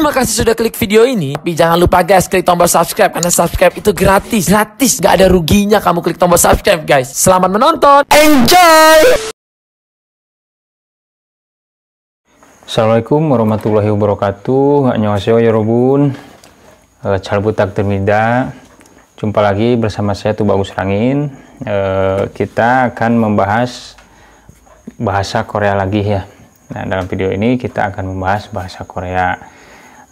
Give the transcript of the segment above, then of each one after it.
Terima kasih sudah klik video ini. Tapi jangan lupa guys, klik tombol subscribe. Karena subscribe itu gratis. Gratis, gak ada ruginya kamu klik tombol subscribe guys. Selamat menonton. Enjoy! Assalamualaikum warahmatullahi wabarakatuh. Annyeonghaseyo yorobun. Calbutak termida. Jumpa lagi bersama saya Tuh Bagus Rangin. Kita akan membahas bahasa Korea lagi ya. Nah, dalam video ini kita akan membahas bahasa Korea.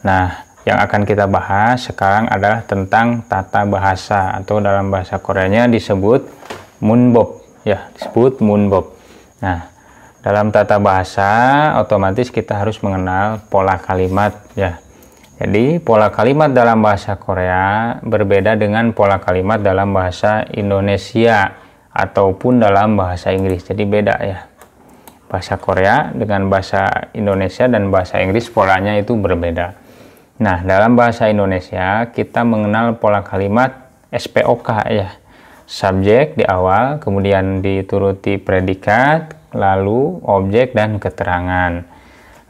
Nah, yang akan kita bahas sekarang adalah tentang tata bahasa, atau dalam bahasa Koreanya disebut munbob ya, disebut munbob. Nah, dalam tata bahasa otomatis kita harus mengenal pola kalimat ya. Jadi pola kalimat dalam bahasa Korea berbeda dengan pola kalimat dalam bahasa Indonesia ataupun dalam bahasa Inggris. Jadi beda ya. Bahasa Korea dengan bahasa Indonesia dan bahasa Inggris polanya itu berbeda. Nah, dalam bahasa Indonesia kita mengenal pola kalimat SPOK ya. Subjek di awal, kemudian dituruti predikat, lalu objek dan keterangan.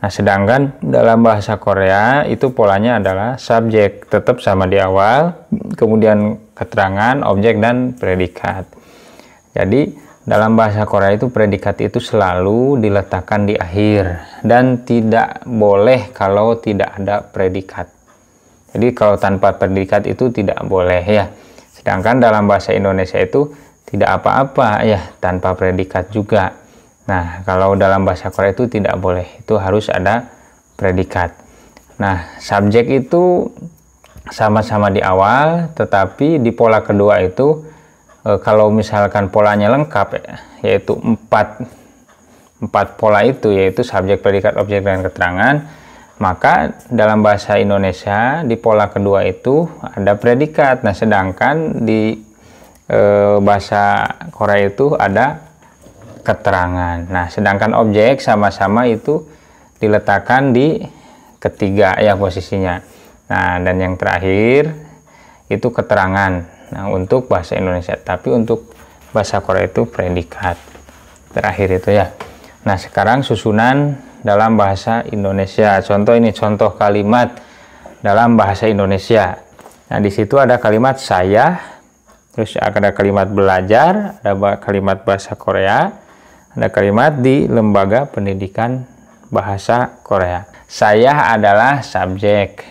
Nah, sedangkan dalam bahasa Korea itu polanya adalah subjek tetap sama di awal, kemudian keterangan, objek dan predikat. Jadi dalam bahasa Korea itu predikat itu selalu diletakkan di akhir dan tidak boleh kalau tidak ada predikat. Jadi kalau tanpa predikat itu tidak boleh ya. Sedangkan dalam bahasa Indonesia itu tidak apa-apa ya tanpa predikat juga. Nah, kalau dalam bahasa Korea itu tidak boleh, itu harus ada predikat. Nah, subjek itu sama-sama di awal, tetapi di pola kedua itu kalau misalkan polanya lengkap yaitu empat pola itu, yaitu subjek, predikat, objek dan keterangan, maka dalam bahasa Indonesia di pola kedua itu ada predikat. Nah, sedangkan di bahasa Korea itu ada keterangan. Nah, sedangkan objek sama-sama itu diletakkan di ketiga ya posisinya. Nah, dan yang terakhir itu keterangan. Nah, untuk bahasa Indonesia, tapi untuk bahasa Korea itu predikat terakhir itu ya. Nah, sekarang susunan dalam bahasa Indonesia. Contoh ini, contoh kalimat dalam bahasa Indonesia. Nah, di situ ada kalimat saya, terus ada kalimat belajar, ada kalimat bahasa Korea, ada kalimat di lembaga pendidikan bahasa Korea. Saya adalah subjek.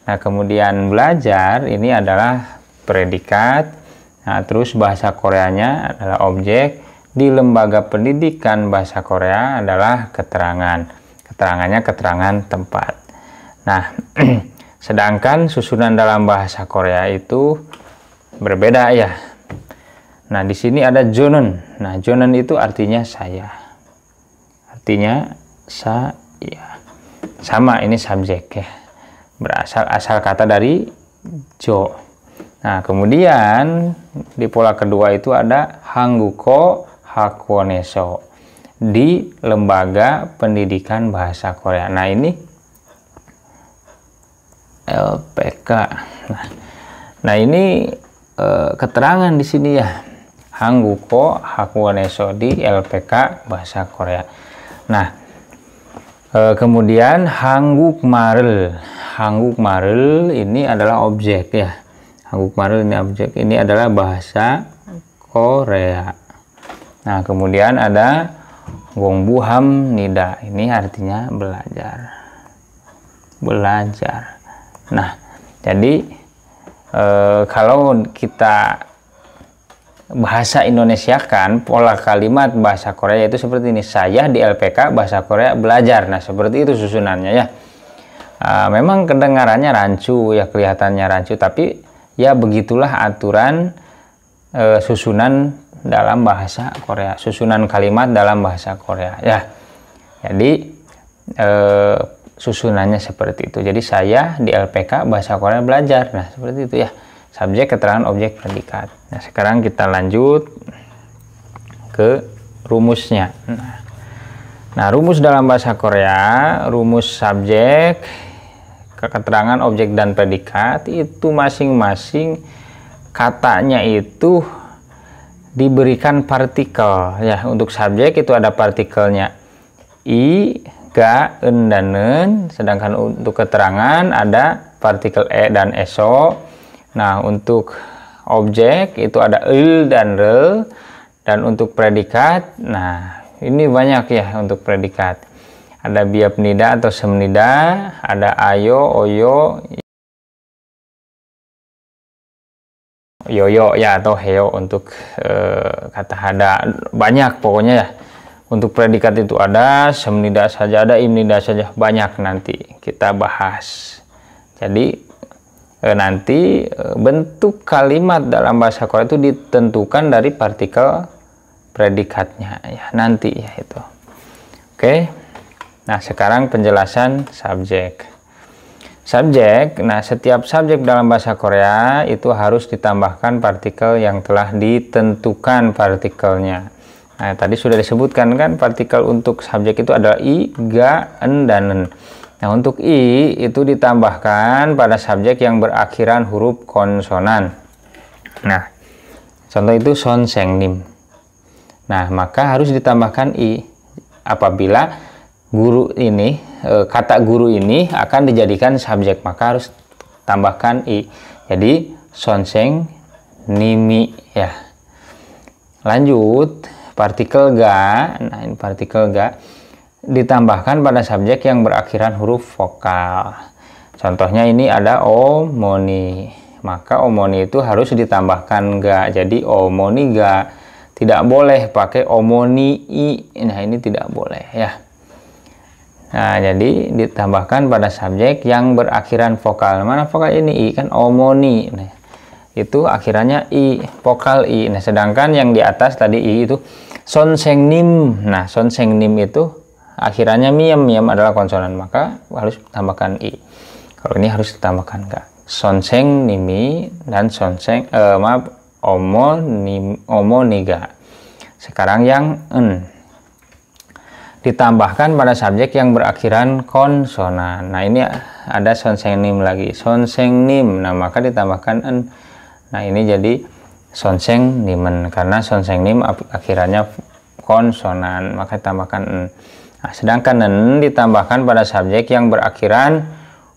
Nah, kemudian belajar ini adalah predikat. Nah, terus bahasa Koreanya adalah objek. Di lembaga pendidikan bahasa Korea adalah keterangan. Keterangannya keterangan tempat. Nah, sedangkan susunan dalam bahasa Korea itu berbeda ya. Nah, di sini ada jonon. Nah, jonon itu artinya saya. Artinya saya. Sama, ini subjek ya. Asal kata dari jo. Nah, kemudian di pola kedua itu ada Hangguko Hakwoneso, di lembaga pendidikan bahasa Korea. Nah, ini LPK. Nah, ini keterangan di sini ya. Hangguko Hakwoneso di LPK bahasa Korea. Nah, kemudian Hangukmarel. Hangukmarel ini adalah objek ya. Hangukmarel ini objek, ini adalah bahasa Korea. Nah, kemudian ada Gongbuham Nida, ini artinya belajar. Belajar. Nah, jadi kalau kita bahasa Indonesia kan pola kalimat bahasa Korea itu seperti ini. Saya di LPK bahasa Korea belajar. Nah, seperti itu susunannya ya. Memang kedengarannya rancu ya, kelihatannya rancu, tapi ya begitulah aturan susunan dalam bahasa Korea, susunan kalimat dalam bahasa Korea ya. Jadi susunannya seperti itu. Jadi saya di LPK bahasa Korea belajar. Nah, seperti itu ya. Subjek, keterangan, objek, predikat. Nah, sekarang kita lanjut ke rumusnya. Nah, rumus dalam bahasa Korea, rumus subjek, keterangan, objek dan predikat itu masing-masing katanya itu diberikan partikel ya. Untuk subjek itu ada partikelnya i, ga, en, dan nen. Sedangkan untuk keterangan ada partikel e dan eso. Nah, untuk objek itu ada il dan rel. Dan untuk predikat, nah ini banyak ya untuk predikat. Ada biapnida atau semnida, ada ayo, oyo, yoyo ya atau heo untuk kata hada. Banyak pokoknya ya. Untuk predikat itu ada, semnida saja ada, imnida saja, banyak nanti kita bahas. Jadi nanti bentuk kalimat dalam bahasa Korea itu ditentukan dari partikel predikatnya ya nanti ya itu. Oke. Nah, sekarang penjelasan subjek. Subjek, nah setiap subjek dalam bahasa Korea itu harus ditambahkan partikel yang telah ditentukan partikelnya. Nah, tadi sudah disebutkan kan partikel untuk subjek itu adalah i, ga, en, dan nen. Nah, untuk i itu ditambahkan pada subjek yang berakhiran huruf konsonan. Nah, contoh itu sonsengnim. Nah, maka harus ditambahkan i apabila guru ini, kata guru ini akan dijadikan subjek, maka harus tambahkan i. Jadi sonseng-nimi ya. Lanjut, partikel ga. Nah, ini partikel ga ditambahkan pada subjek yang berakhiran huruf vokal. Contohnya ini ada omoni. Maka omoni itu harus ditambahkan ga. Jadi omoni ga. Tidak boleh pakai omoni i. Nah, ini tidak boleh ya. Nah, jadi ditambahkan pada subjek yang berakhiran vokal. Mana vokal ini i kan omoni. Nah, itu akhirannya i, vokal i. Nah, sedangkan yang di atas tadi i itu sonsengnim. Nah, sonsengnim itu akhirannya miem, miem adalah konsonan, maka harus tambahkan i. Kalau ini harus ditambahkan ga. Sonseng nimi dan sonseng omoniga. Sekarang yang en ditambahkan pada subjek yang berakhiran konsonan. Nah, ini ada sonsengnim lagi, sonsengnim. Nah, maka ditambahkan en. Nah, ini jadi sonsengnimen karena sonsengnim akhirannya konsonan, maka ditambahkan en. Nah, sedangkan nen ditambahkan pada subjek yang berakhiran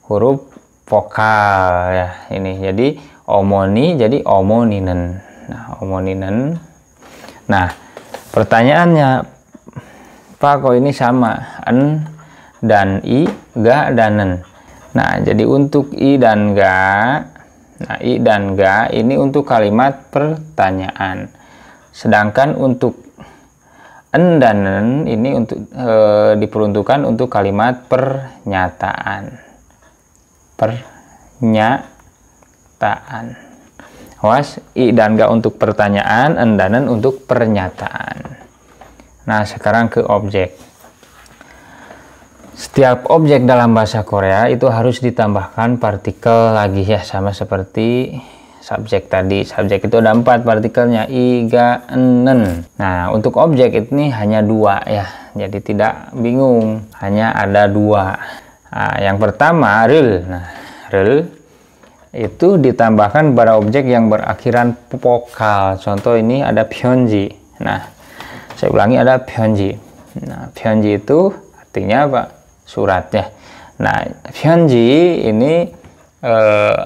huruf vokal ya. Ini jadi omoni jadi omoninen. Nah, omoninen. Nah, pertanyaannya, Pak, kok ini sama en dan i, ga dan nen. Nah, jadi untuk i dan ga, nah i dan ga ini untuk kalimat pertanyaan. Sedangkan untuk en dan nen ini untuk diperuntukkan untuk kalimat pernyataan. Pernyataan. Awas, i dan ga untuk pertanyaan, en dan nen untuk pernyataan. Nah, sekarang ke objek. Setiap objek dalam bahasa Korea itu harus ditambahkan partikel lagi ya, sama seperti subjek tadi. Subjek itu ada 4 partikelnya, i, ga, en, nen. Nah, untuk objek ini hanya 2 ya. Jadi tidak bingung, hanya ada 2. Nah, yang pertama rel. Nah, rel itu ditambahkan pada objek yang berakhiran vokal. Contoh ini ada pyeonji. Nah, saya ulangi, ada pyeonji. Nah, pyeonji itu artinya apa? Surat ya. Nah, pyeonji ini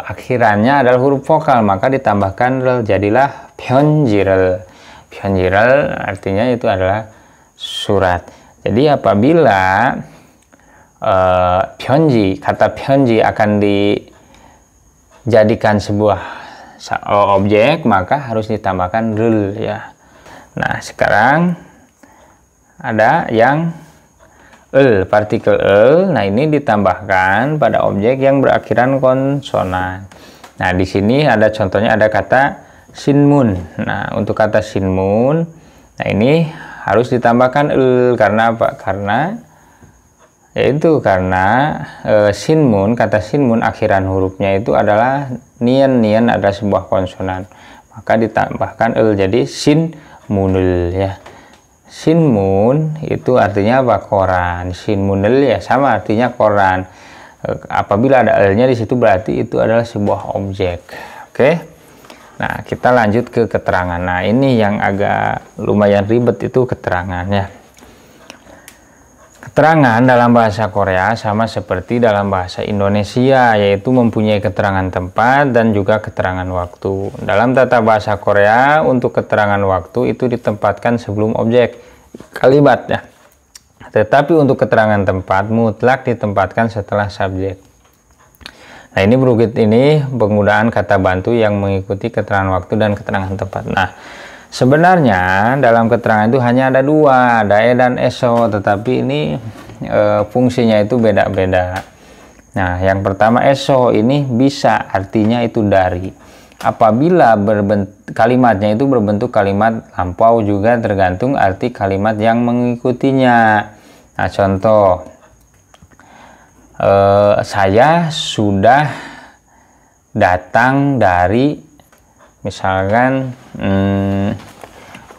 akhirannya adalah huruf vokal, maka ditambahkan rel, jadilah pyeonjirel. Pyeonjirel artinya itu adalah surat. Jadi apabila pyeonji, kata pyeonji akan dijadikan sebuah objek, maka harus ditambahkan rel ya. Nah, sekarang ada yang partikel nah ini ditambahkan pada objek yang berakhiran konsonan. Nah, di sini ada contohnya, ada kata sinmun. Nah, untuk kata sinmun, nah ini harus ditambahkan karena apa? Karena sinmun, kata sinmun akhiran hurufnya itu adalah nien. Nien adalah sebuah konsonan, maka ditambahkan jadi sinmunul ya. Sinmun itu artinya apa? Koran. Sinmunel ya sama artinya koran. Apabila ada l-nya di situ berarti itu adalah sebuah objek. Oke. Nah, kita lanjut ke keterangan. Nah, ini yang agak lumayan ribet itu keterangannya. Keterangan dalam bahasa Korea sama seperti dalam bahasa Indonesia, yaitu mempunyai keterangan tempat dan juga keterangan waktu. Dalam tata bahasa Korea, untuk keterangan waktu itu ditempatkan sebelum objek kalimat ya. Tetapi untuk keterangan tempat mutlak ditempatkan setelah subjek. Nah, ini berikut ini penggunaan kata bantu yang mengikuti keterangan waktu dan keterangan tempat. Nah, sebenarnya dalam keterangan itu hanya ada dua, ada e dan eso, tetapi ini fungsinya itu beda-beda. Nah, yang pertama eso ini bisa artinya itu dari. Apabila kalimatnya itu berbentuk kalimat lampau juga tergantung arti kalimat yang mengikutinya. Nah, contoh, saya sudah datang dari misalkan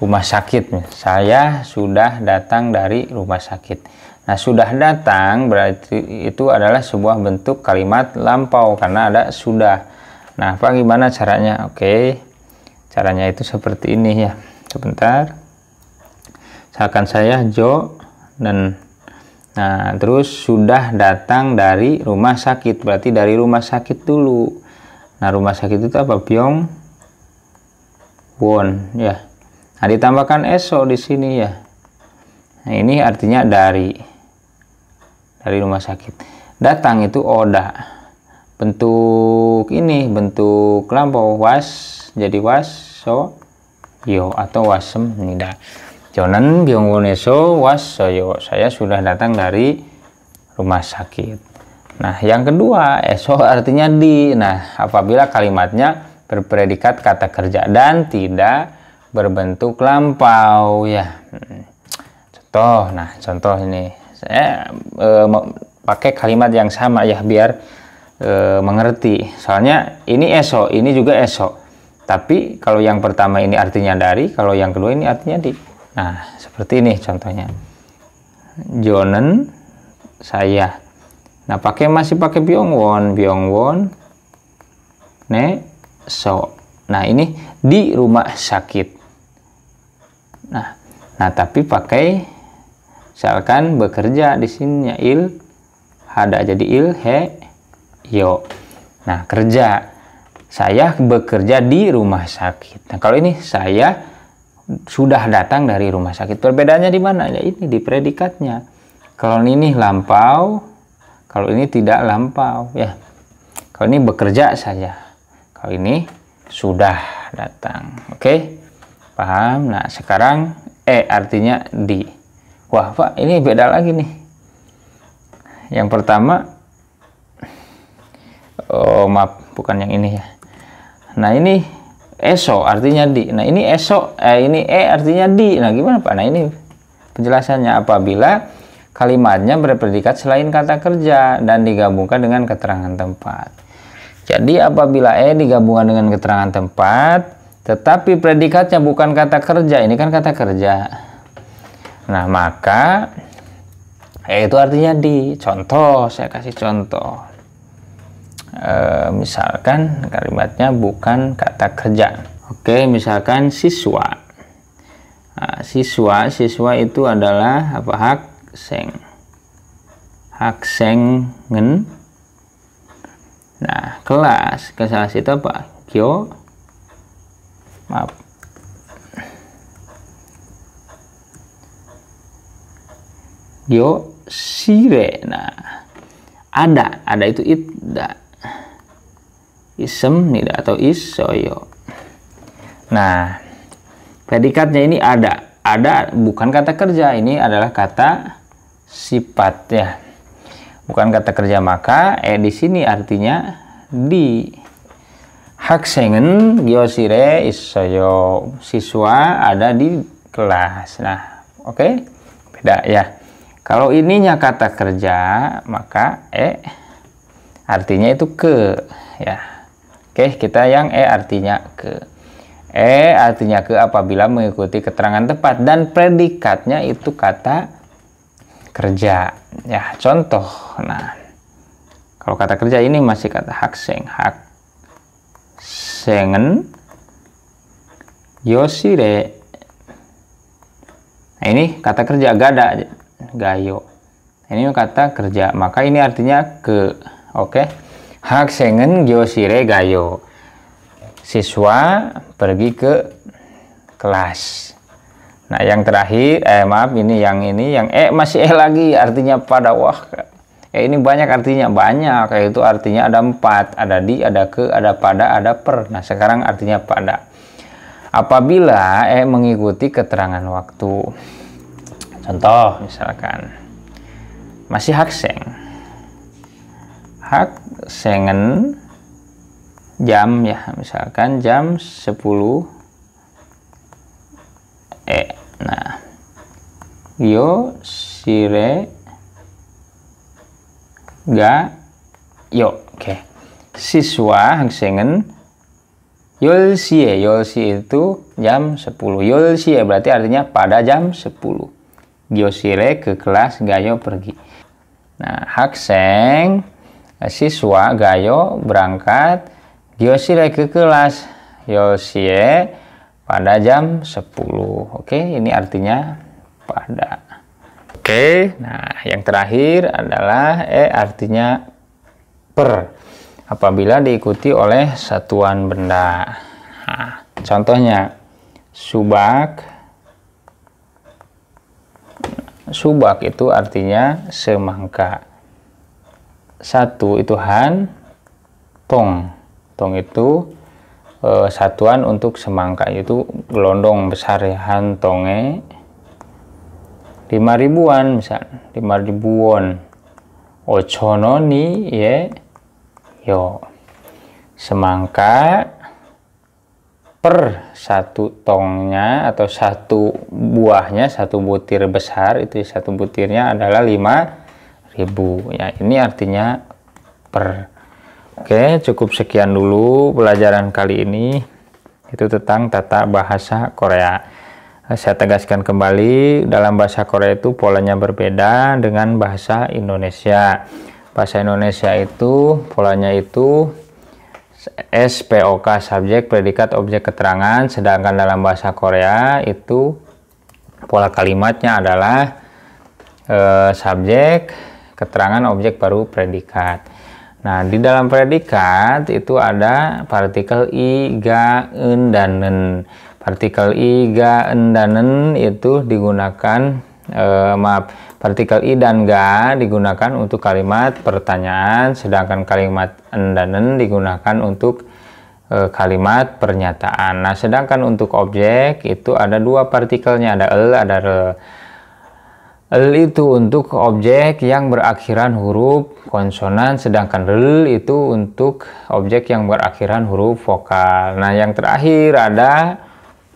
rumah sakit. Saya sudah datang dari rumah sakit. Nah, sudah datang berarti itu adalah sebuah bentuk kalimat lampau karena ada sudah. Nah, bagaimana caranya? Oke, caranya itu seperti ini ya. Sebentar. Misalkan saya Jo dan nah, terus sudah datang dari rumah sakit, berarti dari rumah sakit dulu. Nah, rumah sakit itu apa? Byong Won ya. Nah, ditambahkan eso di sini ya. Nah, ini artinya dari rumah sakit. Datang itu oda. Bentuk ini bentuk lampau was, jadi was so yo atau wasem nida. Jonan byong won eso was so yo. Saya sudah datang dari rumah sakit. Nah, yang kedua, eso artinya di. Nah, apabila kalimatnya berpredikat kata kerja dan tidak berbentuk lampau ya. Contoh, nah contoh ini saya pakai kalimat yang sama ya biar mengerti. Soalnya ini eso, ini juga eso. Tapi kalau yang pertama ini artinya dari, kalau yang kedua ini artinya di. Nah, seperti ini contohnya. Jonen saya. Nah, masih pakai byongwon ne so. Nah, ini di rumah sakit. Nah, tapi pakai misalkan bekerja di sini il ada jadi il he yo. Nah, kerja. Saya bekerja di rumah sakit. Nah, kalau ini saya sudah datang dari rumah sakit. Perbedaannya di mana? Ya, ini di predikatnya. Kalau ini lampau, kalau ini tidak lampau ya. Kalau ini bekerja saja. Kalau ini sudah datang. Oke? Paham? Nah, sekarang artinya di. Wah, Pak, ini beda lagi nih. Yang pertama, oh maaf, bukan yang ini ya. Nah, ini eso artinya di. Nah, ini eso, ini artinya di. Nah, gimana Pak? Nah, ini penjelasannya apabila kalimatnya berpredikat selain kata kerja dan digabungkan dengan keterangan tempat. Jadi apabila digabungkan dengan keterangan tempat, tetapi predikatnya bukan kata kerja, ini kan kata kerja. Nah, maka itu artinya di. Contoh, saya kasih contoh. Misalkan kalimatnya bukan kata kerja. Oke, misalkan siswa. Nah, siswa itu adalah apa? Haksengen. Nah, kelas itu apa? Gyo. Maaf. Gyo sire. Nah, ada itu ida. Isem nida atau isoyo. Nah, predikatnya ini ada bukan kata kerja, ini adalah kata sifat ya, bukan kata kerja, maka di sini artinya di. Haksengen gyosire isoyo, siswa ada di kelas. Nah, oke, beda ya. Kalau ininya kata kerja, maka artinya itu ke ya. Oke, kita yang artinya ke. Artinya ke apabila mengikuti keterangan tepat dan predikatnya itu kata kerja. Ya, contoh. Nah, kalau kata kerja ini masih kata haksengen yosire. Nah, ini kata kerja gada, gayo. Ini kata kerja, maka ini artinya ke. Oke. 학생은 교실에 가요. Siswa pergi ke kelas. Nah, yang terakhir, maaf, ini yang masih lagi, artinya pada. Wah, ini banyak artinya, banyak. Itu artinya ada 4, ada di, ada ke, ada pada, ada per. Nah, sekarang artinya pada. Apabila mengikuti keterangan waktu. Contoh, misalkan, masih 학생. 학생은 jam, ya, misalkan jam 10. Nah, 교실에 가요. Oke. Siswa 학생은 10시에. 10시 itu jam 10. 10시에 berarti artinya pada jam 10. 교실에 ke kelas, gayo pergi. Nah, 학생 siswa, gayo berangkat, 교실에 ke kelas, 10시에 pada jam 10. Oke, ini artinya pada. Oke, nah yang terakhir adalah artinya per. Apabila diikuti oleh satuan benda. Nah, contohnya subak. Subak itu artinya semangka. 1 itu han, tong. Tong itu satuan untuk semangka, itu gelondong besar, ya, hantonge 5 ribuan, misal 5 ribu won. 5,000 ni ye yo. Semangka per 1 tongnya atau 1 buahnya, 1 butir besar, itu 1 butirnya adalah 5.000, ya. Ini artinya per. Oke, cukup sekian dulu pelajaran kali ini. Itu tentang tata bahasa Korea. Saya tegaskan kembali, dalam bahasa Korea itu polanya berbeda dengan bahasa Indonesia. Bahasa Indonesia itu polanya itu SPOK, subjek, predikat, objek, keterangan. Sedangkan dalam bahasa Korea itu pola kalimatnya adalah subjek, keterangan, objek, baru predikat. Nah, di dalam predikat itu ada partikel i, ga, en, dan nen. Partikel i, ga, en, dan nen itu digunakan, partikel i dan ga digunakan untuk kalimat pertanyaan, sedangkan kalimat en dan nen digunakan untuk kalimat pernyataan. Nah, sedangkan untuk objek itu ada 2 partikelnya, ada el, ada re. El itu untuk objek yang berakhiran huruf konsonan, sedangkan rel itu untuk objek yang berakhiran huruf vokal. Nah, yang terakhir ada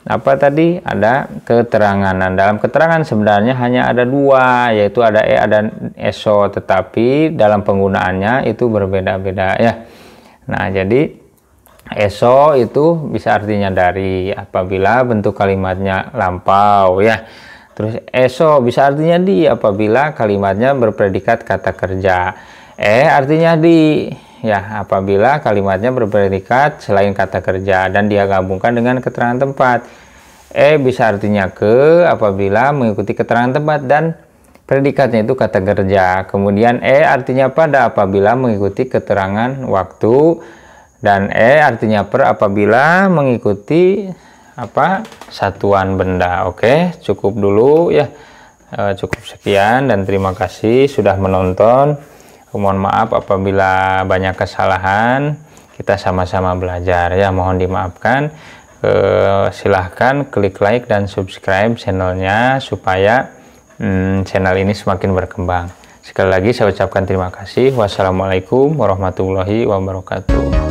apa tadi? Ada keterangan. Nah, dalam keterangan sebenarnya hanya ada 2, yaitu ada ada eso, tetapi dalam penggunaannya itu berbeda-beda, ya. Nah, jadi eso itu bisa artinya dari apabila bentuk kalimatnya lampau, ya. Terus eso bisa artinya di apabila kalimatnya berpredikat kata kerja. Artinya di, ya, apabila kalimatnya berpredikat selain kata kerja dan dia gabungkan dengan keterangan tempat. Bisa artinya ke apabila mengikuti keterangan tempat dan predikatnya itu kata kerja. Kemudian artinya pada apabila mengikuti keterangan waktu, dan artinya per apabila mengikuti satuan benda. Oke, cukup dulu, ya. Cukup sekian dan terima kasih sudah menonton. Mohon maaf apabila banyak kesalahan. Kita sama-sama belajar, ya, mohon dimaafkan. Silahkan klik like dan subscribe channelnya supaya channel ini semakin berkembang. Sekali lagi saya ucapkan terima kasih. Wassalamualaikum warahmatullahi wabarakatuh.